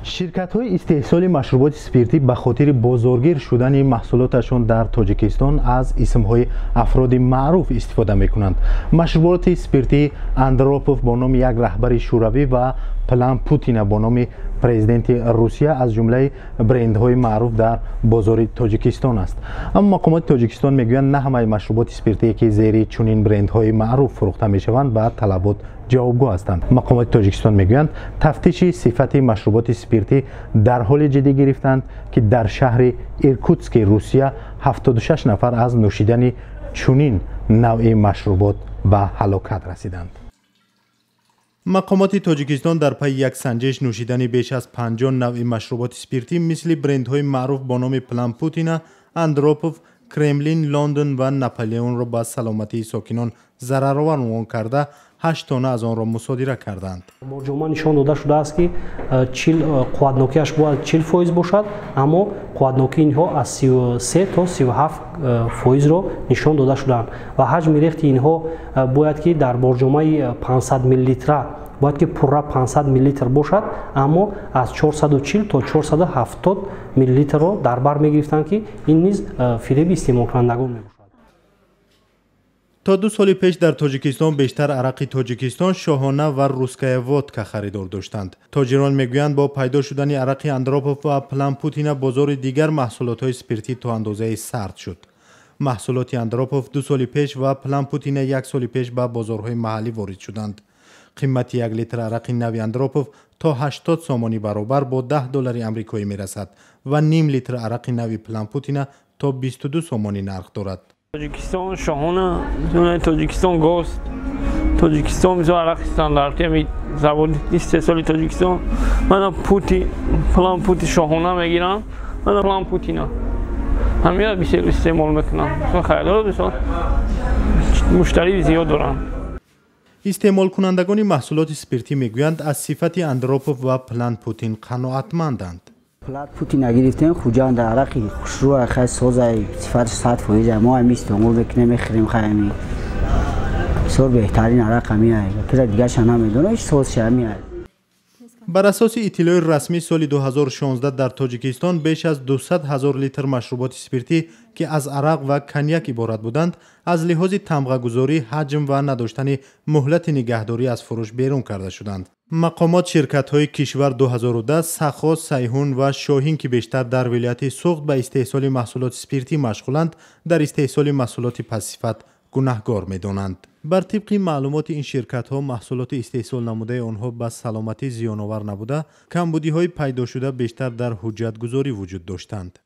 شرکت‌های استحصال مشروبات اسپریتی به خاطر بازارگیر شدن محصولاتشان در تاجیکستان از اسم‌های افراد معروف استفاده می‌کنند. مشروبات اسپریتی اندروپوف با نام یک رهبر شوروی و پلان پوتین با نام پرزیدنت روسیه از جمله برندهای معروف در بازار تاجیکستان است. اما مقامات تاجیکستان میگویند نه همه مشروبات اسپریتی که زیر چنین برندهای معروف فروخته میشوند به طلبات جوابگو هستند. مقامات تاجیکستان میگویند تفتیش صفت مشروبات اسپریتی در حال جدی گرفتند که در شهر ایرکوتسک روسیه 76 نفر از نوشیدن چنین نوع مشروبات به هلاکت رسیدند. مقامات تاجیکستان در پی یک سنجش نوشیدن بیش از 50 نوع مشروبات اسپریتی مثل برندهای معروف با نام پلان پوتین، اندروپوف، کرملین، لندن و ناپلئون را به سلامتی ساکنان ضررآور عنوان کرده 8 تانه از آن را مصادره کردند. با نشان داده شده است که قوتناکیش باید 40% باشد، اما قوتناکی اینها از 33 تا 37% را نشان داده شدند و حجم ریخت اینها باید که در برجامه 500 میلی لیتر باید که پره 500 میلی لیتر باشد، اما از 440 تا 470 میلی لیتر را در بر میگرفتند که این نیز فریب استعمال کنندگان میباشد. تا 2 سال پیش در تاجیکستان بیشتر عرق تاجیکستان شاهانه و روسکای ودکا خریدار داشتند. تاجران میگویند با پیدا شدن عرق اندروپوف و پلان پوتین بازار دیگر محصولات های اسپریتی تا اندازه سرد شد. محصولات اندروپوف 2 سال پیش و پلان پوتین 1 سال پیش به بازارهای محلی وارد شدند. قیمت 1 لیتر عرق نو اندروپوف تا 80 سامانی برابر با $10 آمریکایی میرسد و نیم لیتر عرق نو پلان پوتین تا 22 سامانی نرخ دارد. تاجیکستان شاهانه، تاجیکستان گوست، تاجیکستان میزو عرق استانداردی می زبان استحصال تاجیکستان. من پلان پوتی شاهانه میگیرم، من پلان پوتینا همین بیشتر استعمال میکنم. خیلی دوستان مشتری زیاد دارم. استعمال کنندگان محصولات اسپریتی میگویند از صفت اندروپوف و پلان پوتین قناعتمندند. پلان پوتین گرفتن خوجان در عرقی خوشرو خاص سازای صفت 100% ما هم استعمال میکنیم میخریم خیلی بسیار بهترین عرق میاد که دیگه شنا میدونه هیچ سازش میاد. بر اساس اطلاع رسمی سال 2016 در تاجیکستان بیش از 200,000 لیتر مشروبات اسپریتی که از عرق و کنیاک عبارت بودند از لحاظ تمغه‌گذاری، حجم و نداشتن مهلت نگهداری از فروش بیرون کرده شدند. مقامات شرکت‌های کشور 2010 سخا، سیحون و شاهین که بیشتر در ولایت سوخت به استحصال محصولات اسپریتی مشغولند در استحصال محصولات پس‌صفت گناهکار می‌دانند. بر طبق معلومات این شرکت‌ها محصولات استحصال نموده آنها به سلامتی زیان‌آور نبوده، کمبودی‌های پیدا شده بیشتر در حجت گذاری وجود داشتند.